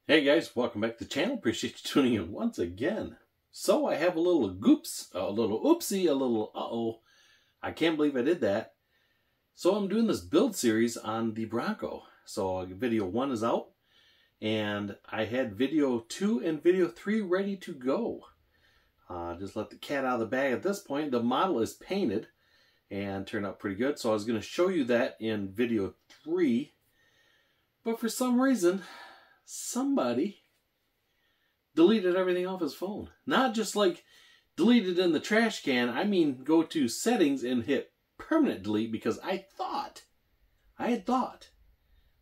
Hey guys, welcome back to the channel. Appreciate you tuning in once again. So I have a little goops, a little oopsie, a little uh-oh. I can't believe I did that. So I'm doing this build series on the Bronco. So video 1 is out, and I had video 2 and video 3 ready to go. Just let the cat out of the bag at this point. The model is painted and turned out pretty good. So I was going to show you that in video 3. But for some reason, somebody deleted everything off his phone. Not just like delete it in the trash can. I mean, go to settings and hit permanent delete, because I had thought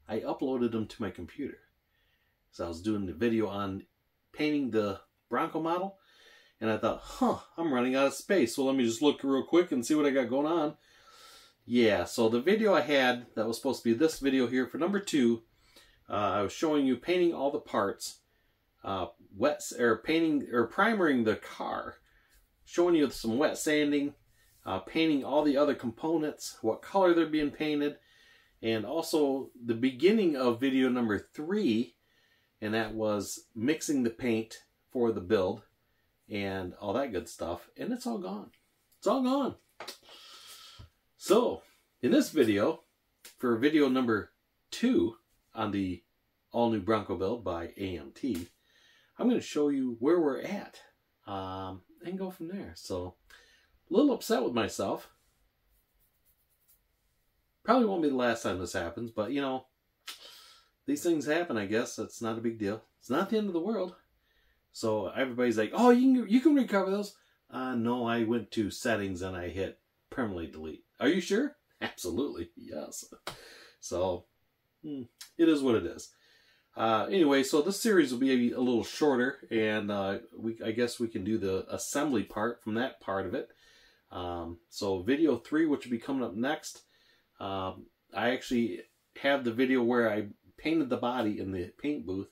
I uploaded them to my computer. So I was doing the video on painting the Bronco model, and I thought, I'm running out of space. So let me just look real quick and see what I got going on. Yeah, so the video I had that was supposed to be this video here for number 2, I was showing you painting all the parts, painting or primering the car, showing you some wet sanding, painting all the other components, what color they're being painted, and also the beginning of video number 3, and that was mixing the paint for the build and all that good stuff, and it's all gone. It's all gone. So in this video, for video number 2, on the all-new Bronco build by AMT, I'm going to show you where we're at and go from there. So, a little upset with myself. Probably won't be the last time this happens, but you know, these things happen, I guess. It's not a big deal. It's not the end of the world. So everybody's like, oh, you can recover those. No, I went to settings and I hit permanently delete. Are you sure? Absolutely, yes. So, it is what it is. Anyway, so this series will be a little shorter, and I guess we can do the assembly part from that part of it. So video 3, which will be coming up next, I actually have the video where I painted the body in the paint booth.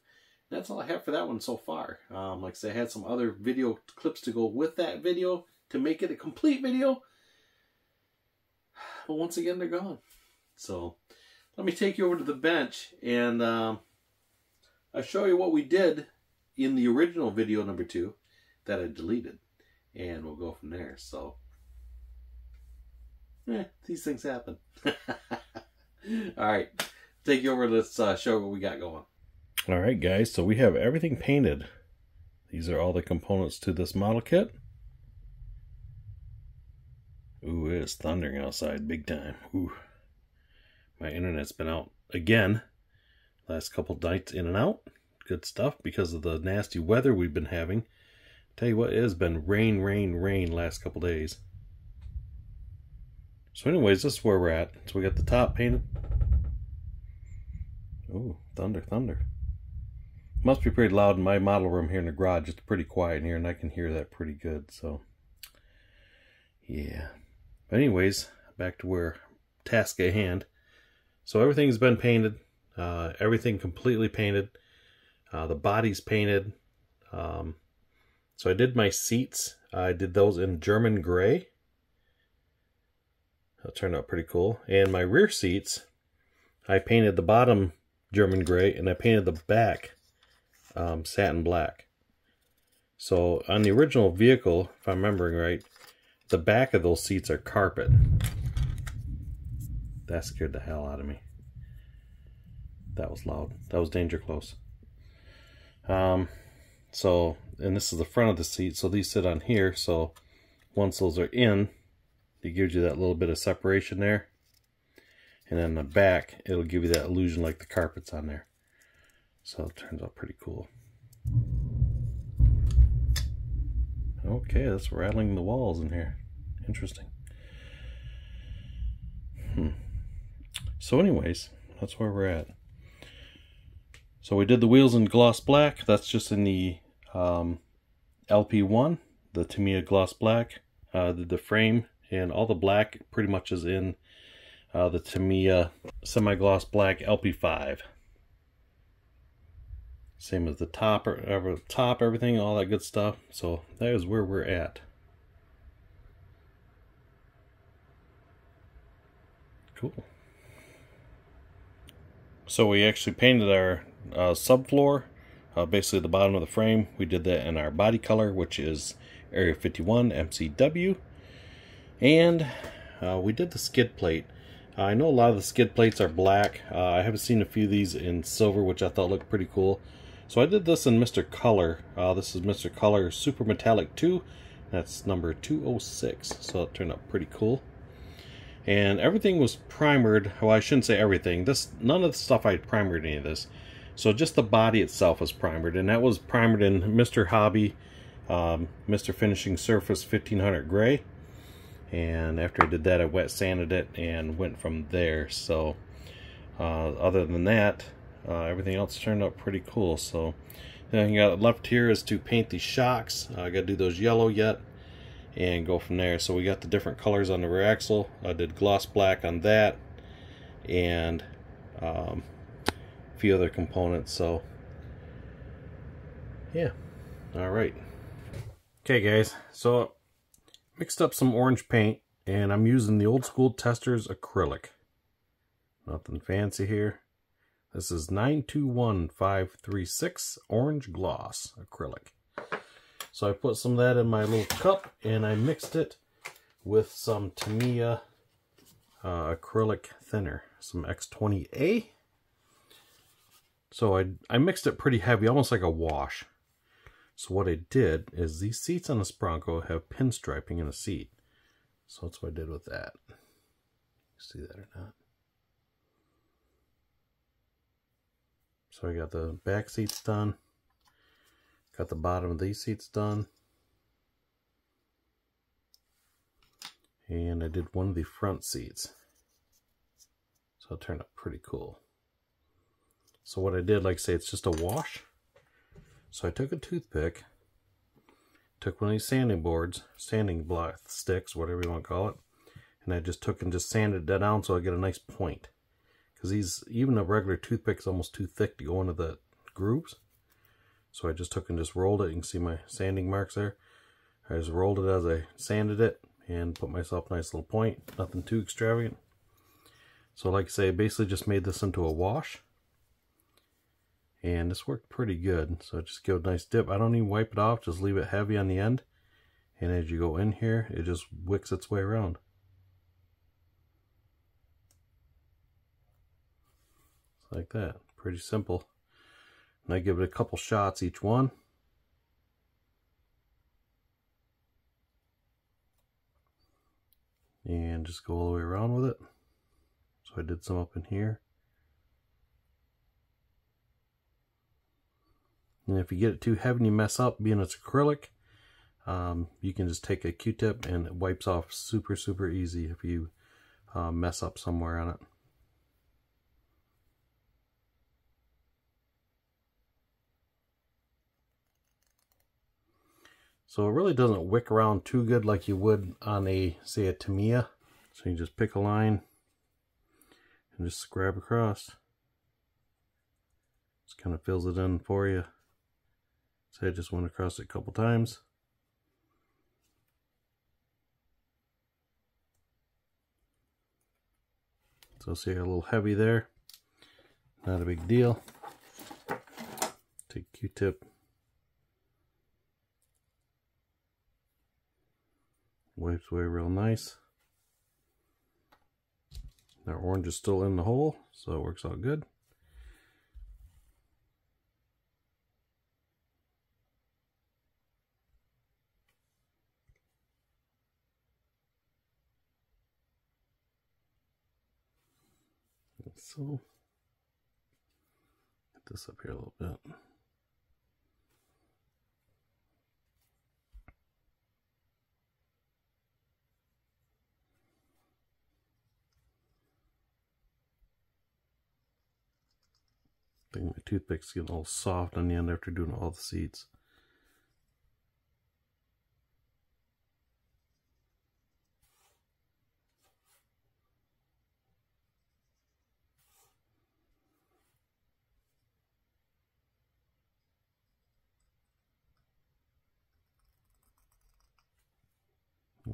That's all I have for that one so far. Like I said, I had some other video clips to go with that video to make it a complete video. But once again, they're gone. So let me take you over to the bench, and I'll show you what we did in the original video number 2 that I deleted, and we'll go from there. So, these things happen. Alright, take you over. Let's show what we got going. Alright guys, so we have everything painted. These are all the components to this model kit. Ooh, it is thundering outside big time. Ooh. My internet's been out again. Last couple nights in and out. Good stuff because of the nasty weather we've been having. Tell you what, it has been rain, rain, rain last couple days. So anyways, this is where we're at. So we got the top painted. Ooh, thunder, thunder. Must be pretty loud in my model room here in the garage. It's pretty quiet in here, and I can hear that pretty good. So, yeah. But anyways, back to where task at hand. So everything's been painted, everything completely painted, the body's painted. So I did my seats, I did those in German gray. That turned out pretty cool. And my rear seats, I painted the bottom German gray, and I painted the back satin black. So on the original vehicle, if I'm remembering right, the back of those seats are carpet. That scared the hell out of me. That was loud. That was danger close. So, and this is the front of the seat, so these sit on here, so once those are in, it gives you that little bit of separation there. And then the back, it'll give you that illusion like the carpet's on there. So it turns out pretty cool. Okay, that's rattling the walls in here. Interesting. So anyways, that's where we're at. So we did the wheels in gloss black. That's just in the LP1, the Tamiya gloss black. Did the frame, and all the black pretty much is in the Tamiya semi-gloss black LP5. Same as the top, everything, all that good stuff. So that is where we're at. Cool. So we actually painted our subfloor basically the bottom of the frame. We did that in our body color, which is Area 51 MCW. And we did the skid plate. I know a lot of the skid plates are black. I haven't seen a few of these in silver, which I thought looked pretty cool. So I did this in Mr.Color. This is Mr.Color Super Metallic 2. That's number 206. So it turned out pretty cool. And everything was primered. Well, I shouldn't say everything. None of the stuff I primered any of this. So just the body itself was primered. And that was primered in Mr. Hobby, Mr. Finishing Surface 1500 Gray. And after I did that, I wet sanded it and went from there. So other than that, everything else turned out pretty cool. So the thing I got left here is to paint these shocks. I got to do those yellow yet and go from there. So we got the different colors on the rear axle. I did gloss black on that and a few other components. So yeah, all right. Okay guys, so mixed up some orange paint, and I'm using the Old School Testers acrylic. Nothing fancy here. This is 921536 orange gloss acrylic. So I put some of that in my little cup, and I mixed it with some Tamiya acrylic thinner, some X20A. So I mixed it pretty heavy, almost like a wash. So what I did is these seats on this Bronco have pinstriping in the seat. So that's what I did with that. See that or not? So I got the back seats done. Got the bottom of these seats done. And I did one of the front seats. So it turned out pretty cool. So what I did, like I say, it's just a wash. So I took a toothpick, took one of these sanding boards, sanding block sticks, whatever you want to call it, and I just took and just sanded that down so I get a nice point. Because these, even a regular toothpick is almost too thick to go into the grooves. So I just took and just rolled it. You can see my sanding marks there. I just rolled it as I sanded it and put myself a nice little point. Nothing too extravagant. So like I say, I basically just made this into a wash. And this worked pretty good. So just give it a nice dip. I don't even wipe it off, just leave it heavy on the end. And as you go in here, it just wicks its way around. Like that. Pretty simple. And I give it a couple shots each one. And just go all the way around with it. So I did some up in here. And if you get it too heavy and you mess up, being it's acrylic, you can just take a Q-tip and it wipes off super, super easy if you mess up somewhere on it. So it really doesn't wick around too good like you would on a, say, a Tamiya. So you just pick a line and just grab across. Just kind of fills it in for you. So I just went across it a couple times. So see, a little heavy there. Not a big deal. Take Q-tip. Wipes away real nice. Our orange is still in the hole, so it works out good. So, get this up here a little bit. I think my toothpick's getting all soft on the end after doing all the seats.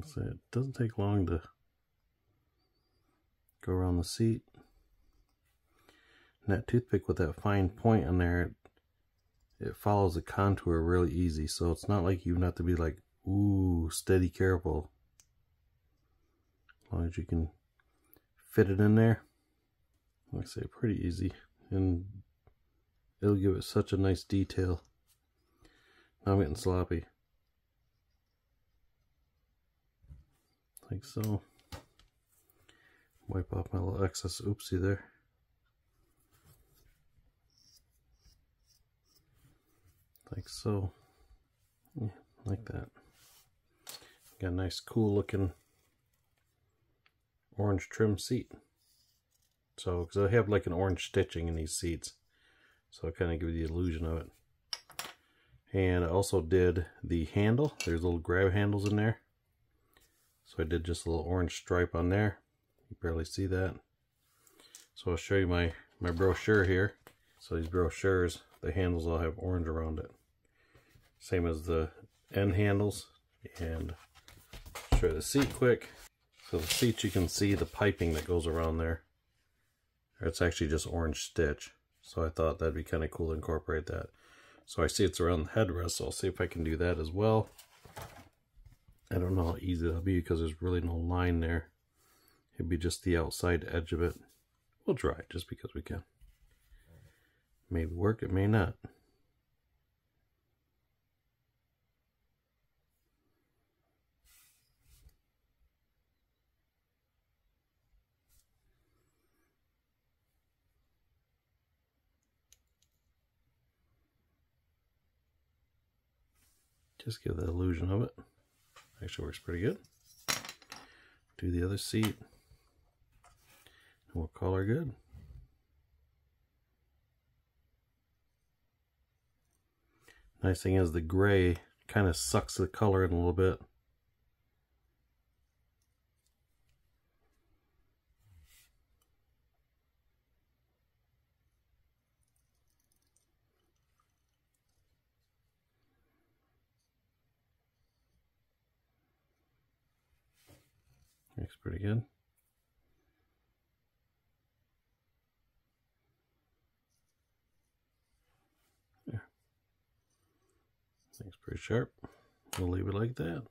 So it doesn't take long to go around the seat. And that toothpick with that fine point on there, it follows the contour really easy, so it's not like you have to be like, ooh, steady careful. As long as you can fit it in there, like I say, pretty easy, and it'll give it such a nice detail. Now I'm getting sloppy. Like so. Wipe off my little excess oopsie there. Like so. Yeah, like that. Got a nice cool looking orange trim seat. So, because I have like an orange stitching in these seats, so it kind of gives you the illusion of it. And I also did the handle. There's little grab handles in there. So I did just a little orange stripe on there. You barely see that. So I'll show you my brochure here. So these brochures, the handles all have orange around it. Same as the end handles. And show you the seat quick. So the seat, you can see the piping that goes around there. It's actually just orange stitch. So I thought that'd be kind of cool to incorporate that. So I see it's around the headrest, so I'll see if I can do that as well. I don't know how easy that'll be because there's really no line there. It'd be just the outside edge of it. We'll try it just because we can. Maybe work, it may not. Just give the illusion of it. Actually works pretty good. Do the other seat. And we'll call her good. Nice thing is the gray kind of sucks the color in a little bit. Looks pretty good. There. Looks pretty sharp. We'll leave it like that.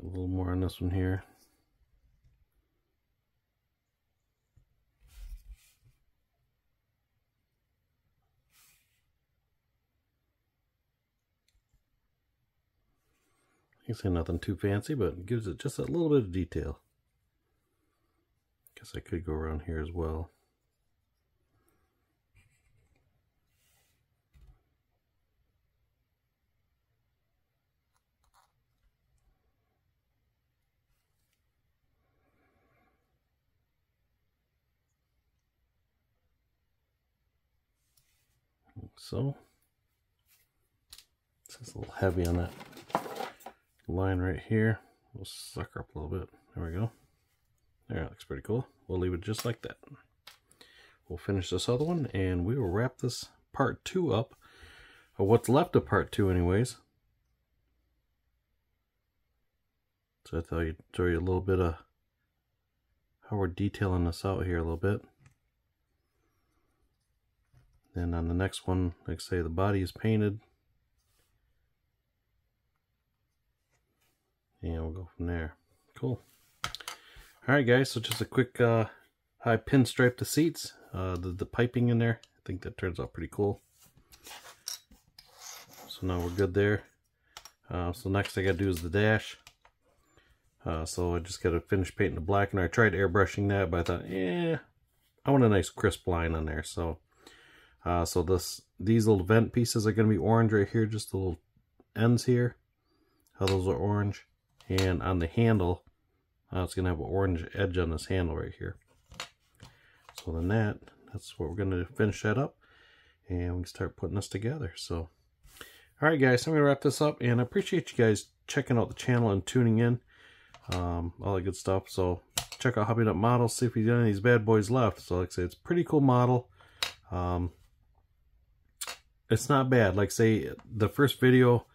A little more on this one here. You can say nothing too fancy, but it gives it just a little bit of detail. Guess I could go around here as well. Like so. It's just a little heavy on that line right here. We'll suck her up a little bit. There we go. There, it looks pretty cool. We'll leave it just like that. We'll finish this other one and we will wrap this part 2 up, or what's left of part 2 anyways. So I thought I'd show you a little bit of how we're detailing this out here a little bit. Then on the next one, like I say, the body is painted. And we'll go from there. Cool. Alright guys, so just a quick I pinstripe the seats, the piping in there. I think that turns out pretty cool. So now we're good there. So next I gotta do is the dash. So I just gotta finish painting the black, and I tried airbrushing that, but I thought, I want a nice crisp line on there. So these little vent pieces are gonna be orange right here, just the little ends here. How those are orange. And on the handle, it's going to have an orange edge on this handle right here. So then that's what we're going to finish that up. And we can start putting this together. So, alright guys, so I'm going to wrap this up. And I appreciate you guys checking out the channel and tuning in. All that good stuff. So, check out Hobby Nut Models. See if we got any of these bad boys left. So, like I say, it's a pretty cool model. It's not bad. Like say, the first video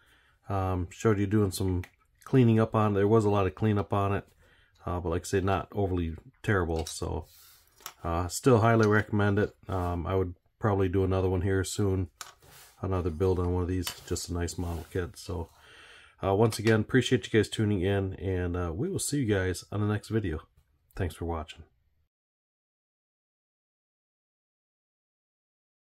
showed you doing some cleaning up on it. There was a lot of cleanup on it, but like I said, not overly terrible. So still highly recommend it. I would probably do another one here soon. Another build on one of these. Just a nice model kit. So once again, appreciate you guys tuning in, and we will see you guys on the next video. Thanks for watching.